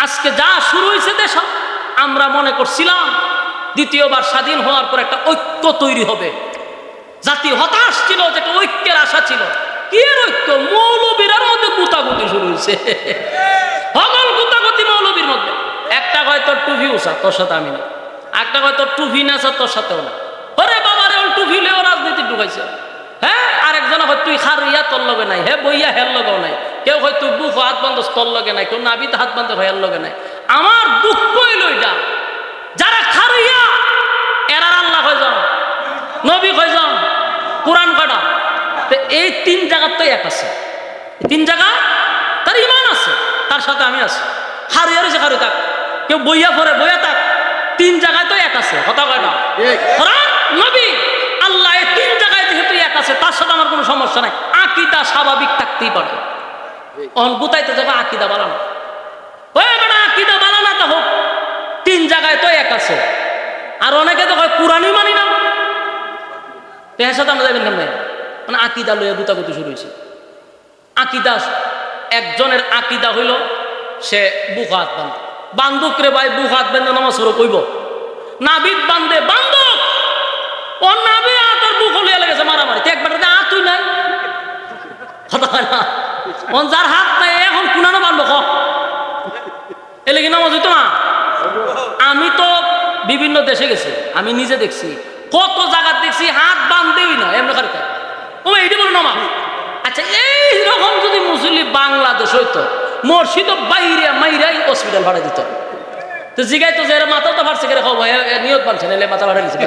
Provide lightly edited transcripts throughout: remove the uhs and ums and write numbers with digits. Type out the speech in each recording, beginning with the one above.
আজকে যা শুরু হয়েছে দেশ, আমরা মনে করছিলাম দ্বিতীয়বার স্বাধীন হওয়ার পর একটা ঐক্য তৈরি হবে, জাতি হতাশ ছিল, যেটা ঐক্যের আশা ছিল। কি এর ঐক্য? মৌলবীরার মধ্যে গুতাগুতি শুরু হয়েছে, হগল গুতাগুতি মৌলবীর মধ্যে। একটা কয় তোর টুপি উষা, তোর সাথে আমি না। একটা কয় তোর টুপি না, তোর সাথেও না। ওরে বাবা রে, ওর টুপি লেও রাজনীতি ঢুকাইছে। হ্যাঁ, আরেকজন হয় তুই খারিয়া, তোর লগে নাই। হ্যাঁ, বইয়া হের লগেও নাই। কেউ হয় তুই বুক হাত বান্ধব, তোর লগে নাই। কেউ নাবিতে হাত বান্ধব, হের লগে নাই। আমার দুঃখ হইল এটা, যারা খারিয়া এরা আল্লাহ হয়ে যাও, নবী হয়ে যাও, কোরআন কাটা। এই তিন জায়গার তো এক আছে, তিন জায়গা তার ইমান আছে, তার সাথে আমি আছি। হারিয়ে রয়েছে, হারিয়ে থাক। কেউ বইয়া পড়ে, বইয়া থাক। তিন জায়গায় তো এক আছে, কথা কয় না। কোরআন, নবী, আল্লাহ, এই তিন জায়গায় যেহেতু এক আছে, তার সাথে আমার কোনো সমস্যা নাই। আকীদা স্বাভাবিক থাকতেই পারে। গুতাইতে যাবে আকীদা বানানো, ওই বেটা আকীদা বানানা তা হোক, তিন জায়গায় তো এক আছে। আর অনেকে তো কয় কোরআনই মানি না, এর সাথে আমরা যাবেন কেন? মানে আকীদা লইয়া গুতাগুতি শুরু হয়েছে। আকীদা, একজনের আকীদা হইল সে বুক হাত বান্ধে, বান্ধুক রে ভাই, বুক হাত বেঁধে নামাজ শুরু কইব। নাবিদ বান্ধে, বান্ধব ও নাবি তোর বুক হলিয়া লেগেছে মারামারি, একবার তুই নাই, কথা হয় না। যার হাত নাই এখন কুনানো বান্ধব, এলে কি নামাজ হইতো না? আমি তো বিভিন্ন দেশে গেছি, আমি নিজে দেখছি, কত জায়গা দেখছি হাত বান্ধেই না, এমনি খালি থাকে। ও এইটা বলো নামাজ। আচ্ছা, এইরকম যদি মুসলিম বাংলাদেশ হইতো, মসজিদ বাইরে মাইরাই হসপিটাল ভাড়া দিত, তো জিগাই তো যে মাথাও তো ফাটছে কেন, নিয়োগ পাচ্ছেন, এলে মাথা ভাড়া দিচ্ছে।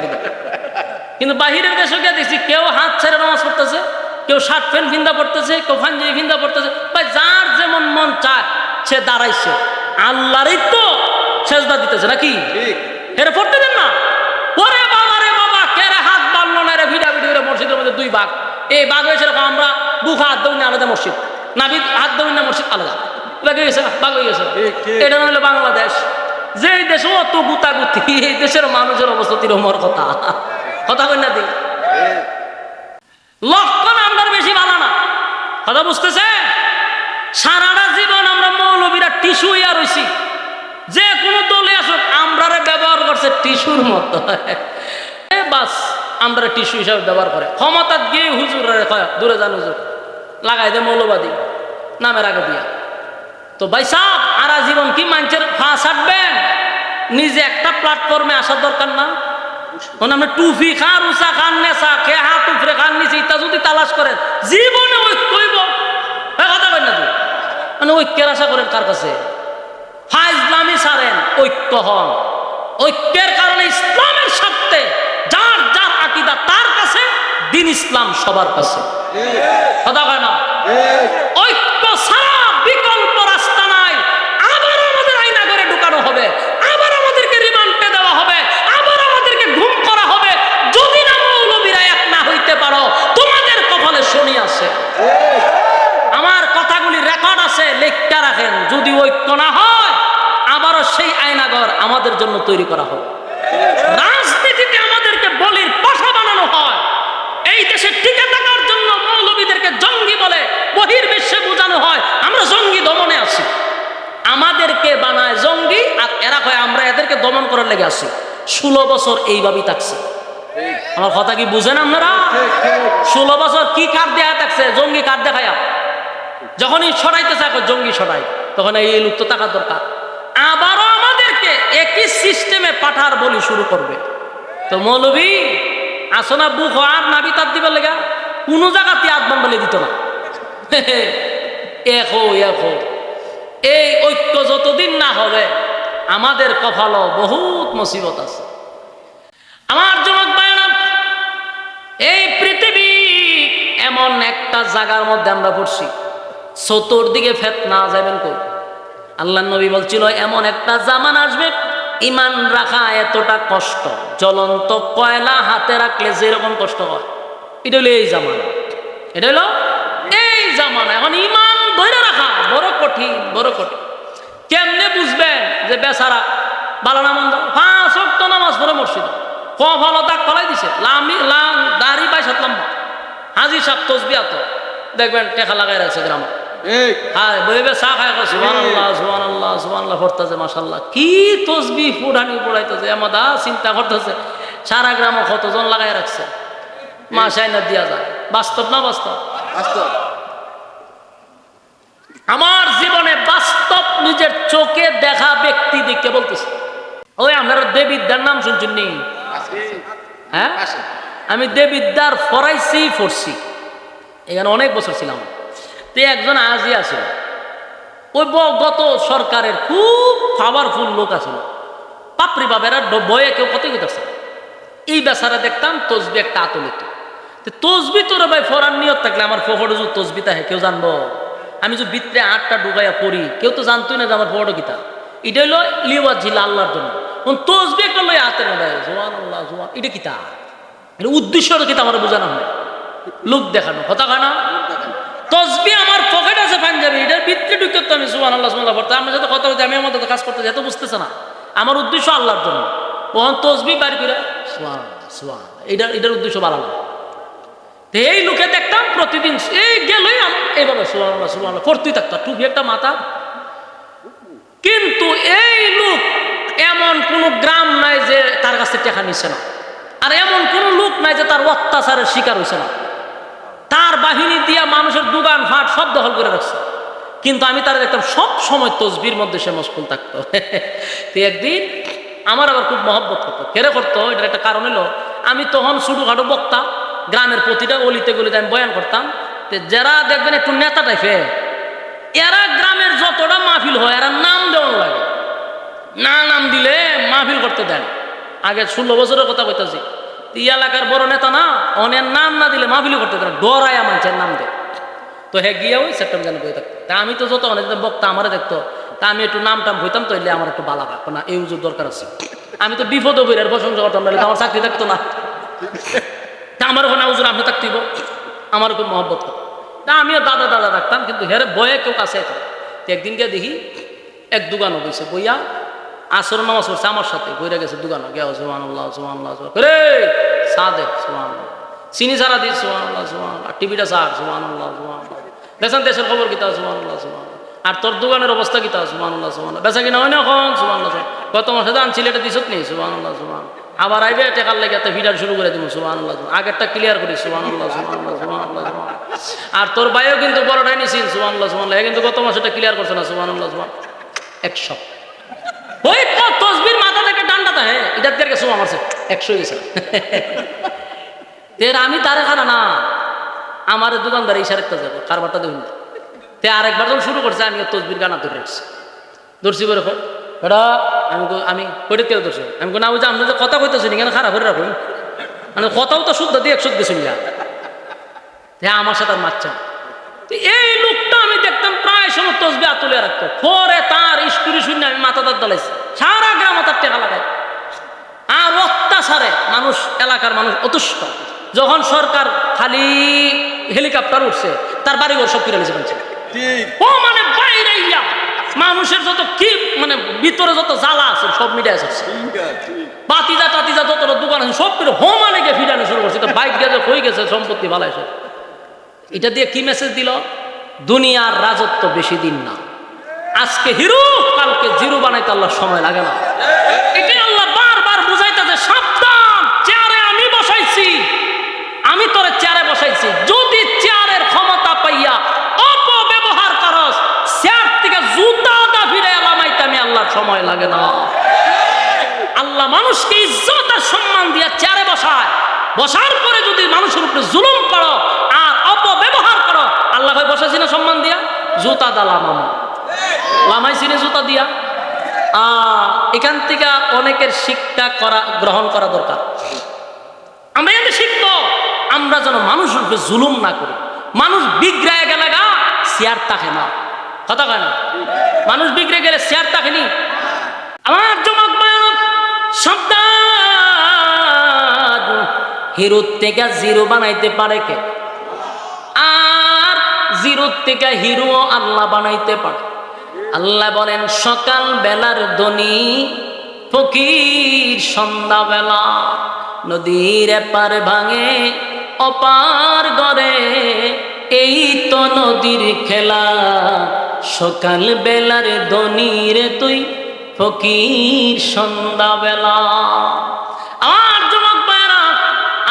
কিন্তু বাহিরের দেশে গিয়ে দেখছি কেউ হাত ছেড়ে নামাজ পড়তেছে, কেউ শার্ট প্যান্ট ভিন্দা পড়তেছে, কেউ পাঞ্জাবি ভিন্দা পড়তেছে। ভাই, যার যেমন মন চায় সে দাঁড়াইছে, আল্লাহরই তো সেজদা দিতেছে নাকি? এরা পড়তে দেন না। ওরে বাবা রে বাবা, কেরে হাত বাড়লো না রে, ভিড়া ভিড়ি করে মসজিদের মধ্যে দুই ভাগ। এই ভাগ হয়েছে এরকম, আমরা বুক হাত দৌড় না আলাদা মসজিদ, নাবিদ হাত দৌড় না মসজিদ আলাদা, ভাগ হয়ে গেছে, ভাগ হয়ে গেছে। এটা না হলে বাংলাদেশ, যে দেশ অত গুতাগুতি, এই দেশের মানুষের অবস্থা তিরমর কথা, কথা বল না দিই লক্ষণ আমরা বেশি ভালো না, কথা বুঝতেছে? সারাটা জীবন আমরা মৌলবীরা টিস্যু ইয়া রয়েছি, যে কোনো দলে আসুক আমরা ব্যবহার করছে টিস্যুর মতো। বাস আমরা টিস্যু হিসাবে ব্যবহার করে, ক্ষমতা গিয়ে হুজুর দূরে যান, হুজুর লাগাই দে মৌলবাদী নামের আগে দিয়া। তো ভাই সাহ, আরা জীবন কি মানুষের ফাঁস হাঁটবেন? নিজে একটা প্ল্যাটফর্মে আসার দরকার না? আপনি টুফি খান, উষা খান, নেশা খে, হাত উপরে খান, নিচে ইত্যাদি যদি তালাশ করেন, জীবনে ঐক্য হইব? কথা বলেন না, মানে ঐক্যের আশা করেন কার কাছে? ফাইজলামি সারেন, ঐক্য হন। ঐক্যের কারণে ইসলামের স্বার্থে যার যার আকীদা তার কাছে, দিন ইসলাম সবার কাছে, কথা কয় না? ঐক্য ছাড়া বিকল্প রাস্তা নাই। আবার আমাদের আয়না করে ঢুকানো হবে, আবার আমাদেরকে রিমান্ডে দেওয়া হবে, আবার আমাদেরকে ঘুম করা হবে। যদি না মৌলবীরা এক না হইতে পারো, তোমাদের কপালে শনি আছে। আমার কথাগুলি রেকর্ড আছে, লেখা রাখেন। যদি ঐক্য না হয়, আবারও সেই আয়নাঘর আমাদের জন্য তৈরি করা হবে। রাজনীতিতে আমাদেরকে বলির পাশা বানানো হয়, এই দেশে টিকে থাকার জন্য মৌলবীদেরকে জঙ্গি বলে বহির্বিশ্বে বোঝানো হয় আমরা জঙ্গি দমনে আছি। আমাদেরকে বানায় জঙ্গি, আর এরা কয় আমরা এদেরকে দমন করার লেগে আছি। 16 বছর এইভাবেই থাকছে। আমার কথা কি বুঝেন আপনারা? 16 বছর কি কার্ড দেয়া থাকছে? জঙ্গি কার্ড দেখায়া। যখনই সরাইতে চায় জঙ্গি সরাই, তখন এই লোক তো টাকা দরকার। আবারও আমাদেরকে একই সিস্টেমে পাঠার বলি শুরু করবে। তো মৌলবী আসনা বুক আর নাবি তার দিবার লেগা কোনো জায়গাতে আদমান বলে দিত না। এই ঐক্য যতদিন না হবে, আমাদের কপালও বহুত মুসিবত আছে। আমার যুবক ভাইরা, এই পৃথিবী এমন একটা জায়গার মধ্যে আমরা পড়ছি, চতুর্দিকে ফিতনা, যাবেন কই? আল্লাহ নবী বলছিল এমন একটা জামান আসবে, ইমান রাখা এতটা কষ্ট, জ্বলন্ত কয়লা হাতে রাখলে যেরকম কষ্ট হয়, এটা হলো এই জামানা। এটা হলো এই জামানা। এখন ইমান ধরে রাখা বড় কঠিন, বড় কঠিন। কেমনে বুঝবেন যে বেচারা ভালো না মন্দ? 5 ওয়াক্ত নামাজ পড়ে মসজিদ, কপাল দাগ ফলাই দিছে, দাড়ি 22 হাত লম্বা, হাজি সাহেব তসবিহ তো দেখবেন টেকা লাগাই রাখছে গ্রামে, হ্যাঁ বইবে চা খায় সুবহানাল্লাহ সুবহানাল্লাহ সুবহানাল্লাহ পড়তেছে মাশাআল্লাহ কি তসবিহ ফুটানি পড়াইতেছে আমাদা চিন্তা করতেছে সারা গ্রামে কতজন লাগাই রাখছে মাসায় না দিয়া যায় বাস্তব না বাস্তব বাস্তব আমার জীবনে বাস্তব নিজের চোখে দেখা ব্যক্তি দেখে বলতেছে ওই আপনারা দেবিদ্যার নাম শুনছেন নি হ্যাঁ আমি দেবিদ্যার পড়ছি এখানে অনেক বছর ছিলাম তো একজন আজি আছিল ওই গত সরকারের খুব পাওয়ারফুল লোক আছিল পাপড়ি বাবেরা বয়ে কেউ কত গেছে এই বেচারা দেখতাম তসবি একটা আতলিত তসবি তোর ভাই ফরার নিয়ত থাকলে আমার ফোফটো যদি তসবি থাকে কেউ জানবো আমি যদি ভিতরে আটটা ডুবাইয়া পড়ি কেউ তো জানতোই না যে আমার ফোফটো কিতা এটা হইলো লিওয়াজ ছিল আল্লাহর জন্য তসবি একটা লই হাতের মধ্যে সুবহানাল্লাহ সুবহান এটা কিতা এটা উদ্দেশ্যটা কিতা আমার বোঝানো হয় লোক দেখানো কথা কয় না তসবি আমার পকেট আছে পাঞ্জাবি এটার ভিতরে ঢুকে তো আমি সুবহানাল্লাহ সুবহানাল্লাহ পড়তে আমার সাথে কথা বলতে আমি আমার মতো কাজ করতে এত বুঝতেছে না আমার উদ্দেশ্য আল্লাহর জন্য তখন তসবি বাড়ি করে সুবহানাল্লাহ সুবহানাল্লাহ এটার উদ্দেশ্য বাড়ানো এই লোকে দেখতাম প্রতিদিন এই গেলই এইভাবে সুবহানাল্লাহ সুবহানাল্লাহ পড়তেই থাকতো টুপি একটা মাথা কিন্তু এই লোক এমন কোন গ্রাম নাই যে তার কাছে টাকা নিচ্ছে না আর এমন কোন লোক নাই যে তার অত্যাচারের শিকার হয়েছে না তার বাহিনী দিয়া মানুষের দোকান ফাট সব দখল করে রাখছে কিন্তু আমি তারা দেখতাম সব সময় তসবির মধ্যে সে মশগুল থাকতো তো একদিন আমার আবার খুব মহব্বত করতো কেড়ে করতো এটার একটা কারণ হলো আমি তখন ছোটোখাটো বক্তা গ্রামের প্রতিটা অলিতে গলিতে আমি বয়ান করতাম যারা দেখবেন একটু নেতা টাইপে এরা গ্রামের যতটা মাহফিল হয় এরা নাম দেওয়ান লাগে না নাম দিলে মাহফিল করতে দেন আগে 16 বছরের কথা কইতাছি এই এলাকার বড় নেতা না অনেক নাম না দিলে মাহফিল করতে দেন ডরায়া মানুষের নাম দেয় তো হ্যাঁ গিয়া ওই সেপ্টেম্বর জানে বই থাকতো তা আমি তো যত অনেক বক্তা আমারে দেখতো তা আমি একটু নাম টাম হইতাম তো এলে আমার একটু বালা লাগতো না এই উজুর দরকার আছে আমি তো বিপদ বইয়ের প্রশংসা করতাম না আমার চাকরি থাকতো না তা আমার ওখানে উজুর আপনি থাকতেইব আমার খুব মহব্বত করতো তা আমিও দাদা দাদা রাখতাম কিন্তু হেরে বয়ে কেউ কাছে একদিন গিয়ে দেখি এক দোকানও বইছে বইয়া আসর নামাজ পড়ছে আমার সাথে বইরা গেছে দোকানও গিয়া সুবহানাল্লাহ সুবহানাল্লাহ রে চা দে সুবহানাল্লাহ চিনি সারা দিস সুবহানাল্লাহ সুবহানাল্লাহ টিভিটা সার সুবহানাল্লাহ সুবহানাল্লাহ বেসান দেশের খবর কিতা সুবহানাল্লাহ সুবহানাল্লাহ আর তোর দোকানের অবস্থা কিতা সুবহানাল্লাহ সুবহানাল্লাহ বেচা কিনা হয় না এখন সুবহানাল্লাহ গত মাসে দান ছিল এটা দিছত নেই সুবহানাল্লাহ সুবহানাল্লাহ আবার আইবে টেকার লাগে একটা ভিডিও শুরু করে দিব সুবহানাল্লাহ আগেরটা ক্লিয়ার করি সুবহানাল্লাহ সুবহানাল্লাহ সুবহানাল্লাহ আর তোর ভাইও কিন্তু বড়টাই নিছিস সুবহানাল্লাহ সুবহানাল্লাহ কিন্তু গত মাসে এটা ক্লিয়ার করছে না সুবহানাল্লাহ সুবহানাল্লাহ 100 ওই তো তসবির মাথা থেকে ডান্ডাটা হ্যাঁ এটার থেকে সুবহান মারছে 100 গেছে তের আমি তারে খানা না আমার দোকানদার ইশারাতে যাবে কারবারটা দেখুন তে আরেকবার যখন শুরু করছে আমি তসবির গানা ধরে রাখছি ধরছি বলে এটা আমি কইতে কেউ ধরছি আমি না বুঝে আপনি যে কথা কইতেছেন এখানে খারাপ করে রাখুন মানে কথাও তো শুদ্ধ দিয়ে 100 গেছিল হ্যাঁ আমার সাথে আর মারছেন এই লোকটা আমি দেখতাম প্রায় সময় তসবি তুলে রাখতো পরে তার স্কুরি শূন্য আমি মাথা দাঁত দলাইছি সারা গ্রাম তার টেকা লাগাই আর অত্যাচারে মানুষ এলাকার মানুষ অতুষ্ট যখন সরকার খালি হেলিকপ্টার উঠছে তার বাড়িঘর সব কিনে নিয়েছে বলছে ও মানে বাইরে মানুষের যত কি মানে ভিতরে যত জ্বালা আছে সব মিডিয়া আছে বাতিজা টাতিজা যত দোকান আছে সব করে হোমানে গিয়ে ফিরানো শুরু করছে তো বাইক গেছে হয়ে গেছে সম্পত্তি ভালো আছে এটা দিয়ে কি মেসেজ দিল দুনিয়ার রাজত্ব বেশি দিন না আজকে হিরো কালকে জিরো বানাইতে আল্লাহ সময় লাগে না এটাই আল্লাহ বারবার বুঝাইতেছে সাবধান চেয়ারে আমি বসাইছি আমি তোরে চেয়ারে বসাইছি যদি চেয়ারের ক্ষমতা পাইয়া অপব্যবহার করস চেয়ার থেকে জুতা দা ফিরে এলামাইতে আমি আল্লাহর সময় লাগে না আল্লাহ মানুষকে ইজ্জত আর সম্মান দিয়া চেয়ারে বসায় বসার পরে যদি মানুষের উপরে জুলুম করো আর অপব্যবহার করো আল্লাহ ভাই বসাইছি না সম্মান দিয়া জুতা দা লামামা লামাইছি না জুতা দিয়া এখান থেকে অনেকের শিক্ষা গ্রহণ করা দরকার আমরা এতে শিখবো আমরা যেন মানুষের উপরে জুলুম না করি মানুষ বিগড়ায় গেলে গা চেয়ার থাকে না কথা কয় না মানুষ বিগড়ে গেলে চেয়ার থাকেনি আমার জমক সাবধান হিরো থেকে জিরো বানাইতে পারে কে আর জিরো থেকে হিরো আল্লাহ বানাইতে পারে আল্লাহ বলেন সকাল বেলার ধনী ফকির সন্ধ্যা বেলা নদীর এপার ভাঙে অপার গড়ে এই তো নদীর খেলা, সকাল বেলার দনির তুই ফকির সন্ধ্যাবেলা। আমার যুবক ভাইরা,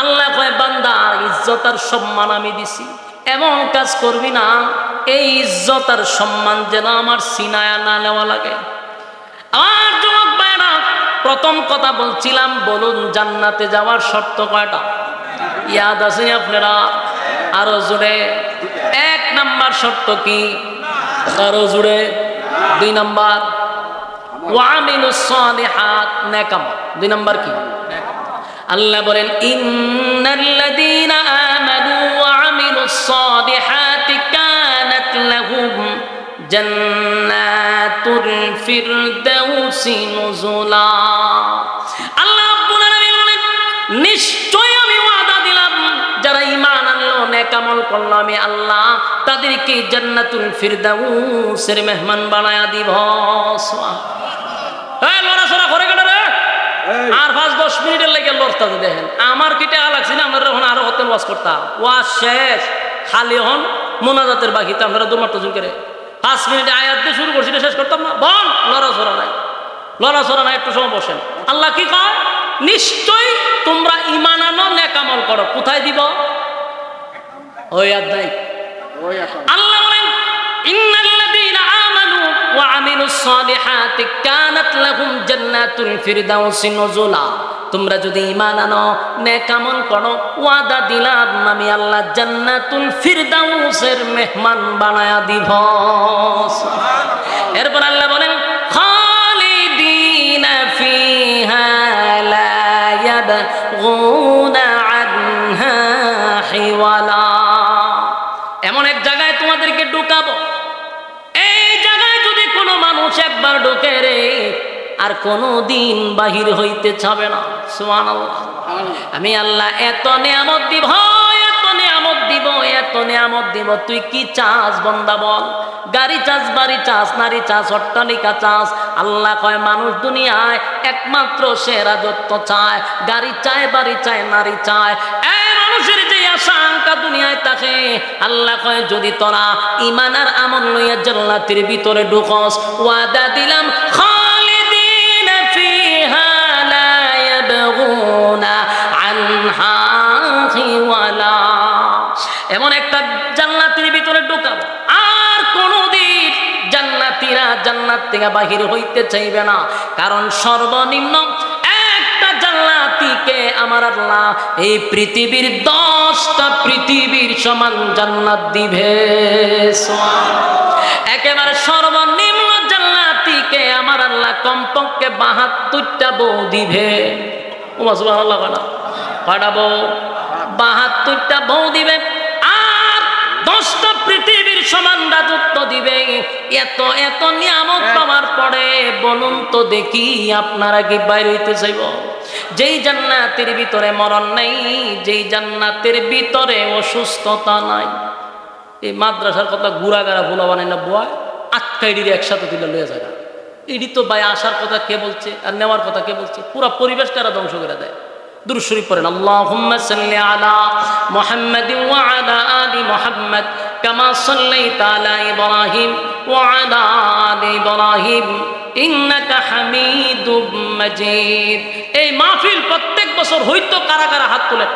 আল্লাহ কয় বান্দা ইজ্জত আর সম্মান আমি দিছি, এমন কাজ করবি না এই ইজ্জত আর সম্মান যেন আমার সিনায়া না নেওয়া লাগে। আমার যুবক ভাইরা, প্রথম কথা বলছিলাম, বলুন জান্নাতে যাওয়ার শর্ত কয়টা? ইয়াদ আছে আপনারা? আরো জোরে। 1 নাম্বার শর্ত কি? আরো জোরে। 2 নাম্বার ওয়ামিলুস সালিহাত, নেক আমল। 2 নাম্বার কি? আল্লাহ বলেন ইন্নাল্লাযীনা আমানু ওয়া আমিলুস সালিহাতি কানাত লাহুম জান্নাতুল ফিরদাউসি নুজুলা। আল্লাহ রাব্বুল আলামিন বলেন, নিশ্চয় আমি ওয়াদা দিলাম যারা ঈমান আনলো, নেক আমল করলো, আমি আল্লাহ তাদেরকে জান্নাতুল ফিরদাউসের মেহমান বানায়া দিব। এই লড়াছড়া করে কেন রে? আর 5-10 মিনিটের লেগে লড়তে দেখেন, আমার কি টাকা লাগছে না? আমরা এখন আরো হতেন ওয়াজ করতাম, ওয়াজ শেষ খালি হন মোনাজাতের বাকিতে আমরা দুমাত্র জুন করে 5 মিনিটে আয়াত দিয়ে শুরু করছি, শেষ করতাম না। বল লড়াছড়া নাই, লড়াছড়া নাই, একটু সময় বসেন। আল্লাহ কি কয়? নিশ্চয় তোমরা ঈমান আনো, নেক আমল করো। কোথায় দিব? ওই আয়াত। আল্লাহ বলেন ইন্নাল্লাযীনা আমানু ওয়া আমিলুস সালিহাতি কানাত লাহুম জান্নাতুল ফিরদাউসি নুজুলা। তোমরা যদি ঈমান আনো, নেক আমল করো, ওয়াদা দিলাম আমি আল্লাহ জান্নাতুল ফিরদাউসের মেহমান বানায়া দিব। সুবহানাল্লাহ। এরপর আল্লাহ বলেন খালিদিনা ফিহা লা ইয়াবগুনা আনহা হিওয়ালা। এমন এক জায়গায় তোমাদেরকে ঢুকাবো, এই জায়গায় যদি কোনো মানুষ একবার ঢুকে রে, আর কোনো দিন বাহির হইতে চাবে না। সুবহানাল্লাহ। আমি আল্লাহ এত নিয়ামত দিব, এত নিয়ামত দিব, এত নিয়ামত দিব। তুই কি চাস বান্দা বল? গাড়ি চাস, বাড়ি চাস, নারী চাস, অট্টালিকা চাস? আল্লাহ কয় মানুষ দুনিয়ায় একমাত্র সে রাজত্ব চায়, গাড়ি চায়, বাড়ি চায়, নারী চায়। মানুষের যে আশঙ্কা দুনিয়ায় থাকে, আল্লাহ কয় যদি তোরা ঈমান আর আমল লইয়া জান্নাতের ভিতরে ঢুকস, ওয়াদা দিলাম খালিদিনা ফিহা লা ইয়াবগুনা আনহা হিওয়ালা। এমন একটা জান্নাতের ভিতরে ঢুকাবো, আর কোনদিন জান্নাতীরা জান্নাত থেকে বাহির হইতে চাইবে না। কারণ সর্বনিম্ন একটা জান্নাতীকে আমার আল্লাহ এই পৃথিবীর 10টা পৃথিবীর সমান জান্নাত দিবে। একেবারে সর্বনিম্ন জান্নাতীকে আমার আল্লাহ কমপক্ষে 72টা বউ দিবে। ওমা সুবহানাল্লাহ। কয়টা বউ? 72টা বউ দিবে, আর 10টা পৃথিবীর সমান রাজত্ব দিবে। এত এত নিয়ামত পাওয়ার পরে বলুন তো দেখি আপনারা কি বাইরে হইতে চাইব? যেই জান্নাতের ভিতরে মরণ নাই, যেই জান্নাতের ভিতরে অসুস্থতা নাই। এই মাদ্রাসার কথা গুড়াগাড়া ভোলা বানাই না, বয় আটকাইডির একসাথে তুলে লয়ে যায়। এটি তো ভাই আসার কথা কে বলছে আর নেওয়ার কথা কে বলছে? পুরা পরিবেশটা এরা ধ্বংস করে দেয়। দুরূদ শরীফ পড়েন, আল্লাহুম্মা সাল্লি আলা মুহাম্মাদিন ওয়া আলা আলি মুহাম্মাদ কামা সাল্লাইতা আলা ইব্রাহিম ওয়া আলা আলি ইব্রাহিম ইন্নাকা হামিদুম মাজিদ। এই মাহফিল প্রত্যেক বছর হইতো, কারা কারা হাত তোলে?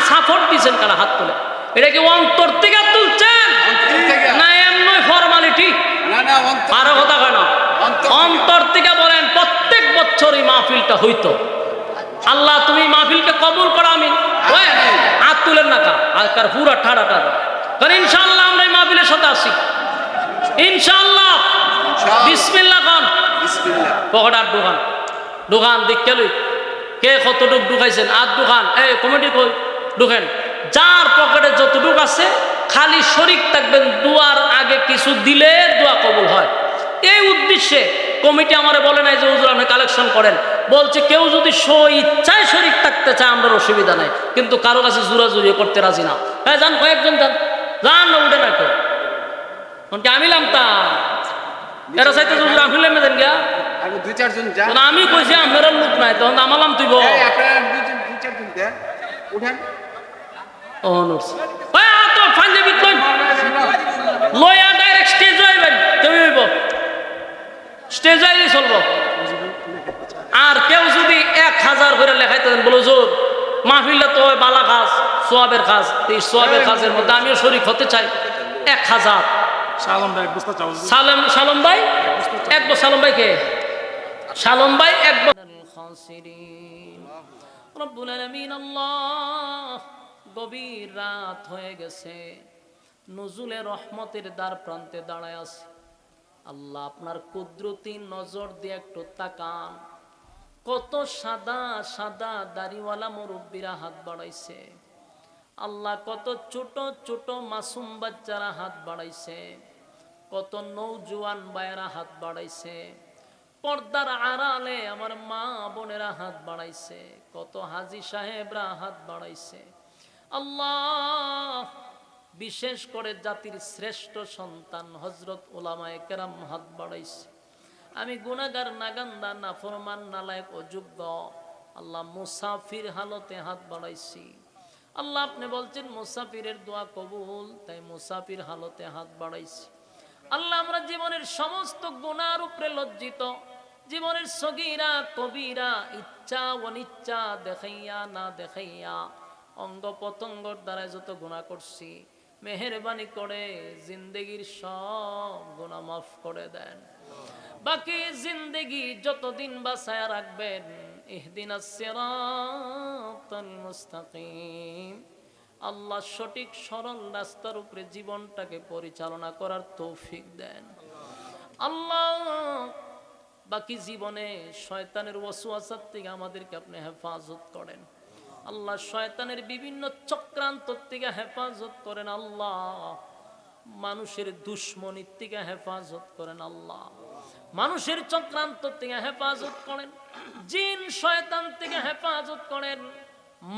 সাপোর্ট দিয়েছেন কারা? হাত তোলে। এটা কি অন্তর থেকে তুলছেন না এমনি ফরমালিটি? আরো কথা কয় না, অন্তর থেকে বলেন। প্রত্যেক বছর এই মাহফিলটা হইতো। আল্লাহ তুমি মাহফিলকে কবুল করো। আমি হাত তুলেন না কার পুরা ঠাড়া ঠাড়া। কারণ ইনশাআল্লাহ আমরা এই মাহফিলের সাথে আসি ইনশাআল্লাহ। বিসমিল্লাহ খান। পকেটার দোকান দোকান দেখে লই কে কতটুক ঢুকাইছেন। আর দোকান এই কমিটি কই ঢুকেন, যার পকেটে যতটুক আছে খালি শরীক থাকবেন। দুয়ার আগে কিছু দিলে দোয়া কবুল হয়। এই উদ্দেশ্যে কমিটি আমারে বলে নাই যে হুজুর আপনি কালেকশন করেন, বলছে কেউ যদি ইচ্ছায় শরীক থাকতে চায় আমরা অসুবিধা নাই, কিন্তু কারো কাছে জোরাজুরি করতে রাজি না। হ্যাঁ যান, কয়েকজন যান, যান না উঠে না কেউ। আমি নামতাম এরা চাইতে হুজুর আমি নেমে দেন গিয়া, আমি কইছি আপনার লোক নাই, তখন আমালাম তুই ও নুরস ওই তো পাঞ্জাবি কই লয়া ডাইরেক্ট স্টেজ হইবেন তুমি হইব স্টেজ হইলে চলবো আর কেউ যদি 1000 করে লেখাইতে দেন বলো জোর মাহফিলটা তো বালা কাজ সোয়াবের কাজ এই সোয়াবের কাজের মধ্যে আমিও শরীক হতে চাই 1000 সালম ভাই বুঝতে চাও সালম ভাই এক বছর সালম ভাই কে সালম ভাই এক বছর খাসিরিন রব্বুল আলামিন আল্লাহ গভীর রাত হয়ে গেছে নজুলে রহমতের দ্বার প্রান্তে দাঁড়ায় আছে আল্লাহ আপনার কুদরতি নজর দিয়ে একটু তাকান কত সাদা সাদা দাড়িওয়ালা মুরব্বীরা হাত বাড়াইছে আল্লাহ কত ছোট ছোট মাসুম বাচ্চারা হাত বাড়াইছে কত নৌজওয়ান ভাইয়েরা হাত বাড়াইছে পর্দার আড়ালে আমার মা বোনেরা হাত বাড়াইছে কত হাজী সাহেবরা হাত বাড়াইছে আল্লাহ বিশেষ করে জাতির শ্রেষ্ঠ সন্তান হযরত উলামায়ে কেরাম হাত বাড়াইছে আমি গুনাহগার নাগান্দা নাফরমান নালায়েক অযোগ্য আল্লাহ মুসাফির হালতে হাত বাড়াইছি আল্লাহ আপনি বলছেন মুসাফিরের দোয়া কবুল তাই মুসাফির হালতে হাত বাড়াইছি আল্লাহ আমরা জীবনের সমস্ত গুনার উপরে লজ্জিত জীবনের সগীরা কবিরা ইচ্ছা অনিচ্ছা দেখাইয়া না দেখাইয়া অঙ্গ পতঙ্গর দ্বারা যত গুনাহ করছি মেহেরবানি করে জিন্দেগির সব গুনাহ মাফ করে দেন বাকি জিন্দেগি যতদিন বাঁচায়া রাখবেন ইহদিনাস সিরাতাল মুস্তাকিম আল্লাহ সঠিক সরল রাস্তার উপরে জীবনটাকে পরিচালনা করার তৌফিক দেন আল্লাহ বাকি জীবনে শয়তানের ওয়াসওয়াসা থেকে আমাদেরকে আপনি হেফাজত করেন আল্লাহ শয়তানের বিভিন্ন চক্রান্ত থেকে হেফাজত করেন আল্লাহ মানুষের দুশমনির থেকে হেফাজত করেন আল্লাহ মানুষের চক্রান্ত থেকে হেফাজত করেন জিন শয়তান থেকে হেফাজত করেন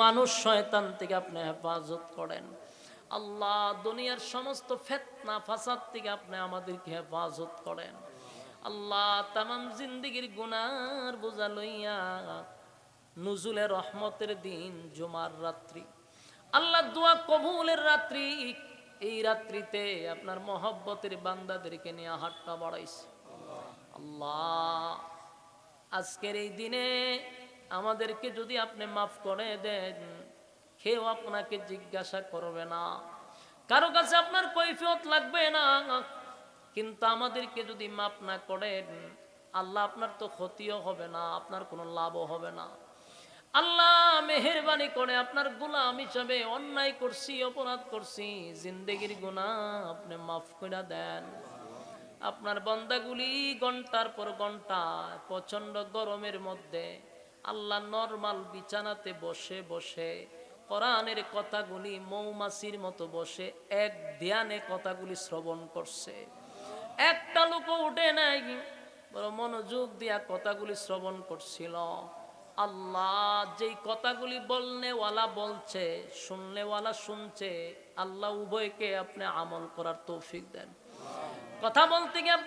মানুষ শয়তান থেকে আপনি হেফাজত করেন আল্লাহ দুনিয়ার সমস্ত ফিতনা ফাসাদ থেকে আপনি আমাদেরকে হেফাজত করেন আল্লাহ তামাম জিন্দেগির গুনার বোঝা লইয়া নুজুলে রহমতের দিন জুমার রাত্রি আল্লাহ দোয়া কবুলের রাত্রি এই রাত্রিতে আপনার মহব্বতের বান্দাদেরকে নিয়ে হাতটা বাড়াইছে আল্লাহ আজকের এই দিনে আমাদেরকে যদি আপনি মাফ করে দেন কেউ আপনাকে জিজ্ঞাসা করবে না কারো কাছে আপনার কৈফিয়ত লাগবে না কিন্তু আমাদেরকে যদি মাফ না করেন আল্লাহ আপনার তো ক্ষতিও হবে না আপনার কোনো লাভও হবে না আল্লাহ মেহেরবানি করে আপনার গোলাম হিসাবে অন্যায় করছি অপরাধ করছি জিন্দেগির গুনাহ আপনি মাফ করে দেন আপনার বান্দাগুলি ঘন্টার পর ঘন্টা প্রচন্ড গরমের মধ্যে আল্লাহ নরমাল বিছানাতে বসে বসে কোরআনের কথাগুলি মৌমাছির মতো বসে এক ধ্যানে কথাগুলি শ্রবণ করছে একটা লোক উঠে নাই বড় মনোযোগ দিয়া কথাগুলি শ্রবণ করছিল আল্লাহ যেই কথাগুলি বলনেওয়ালা বলছে শুননেওয়ালা শুনছে আল্লাহ উভয়কে আপনি আমল করার তৌফিক দেন কথা বলতে গিয়ে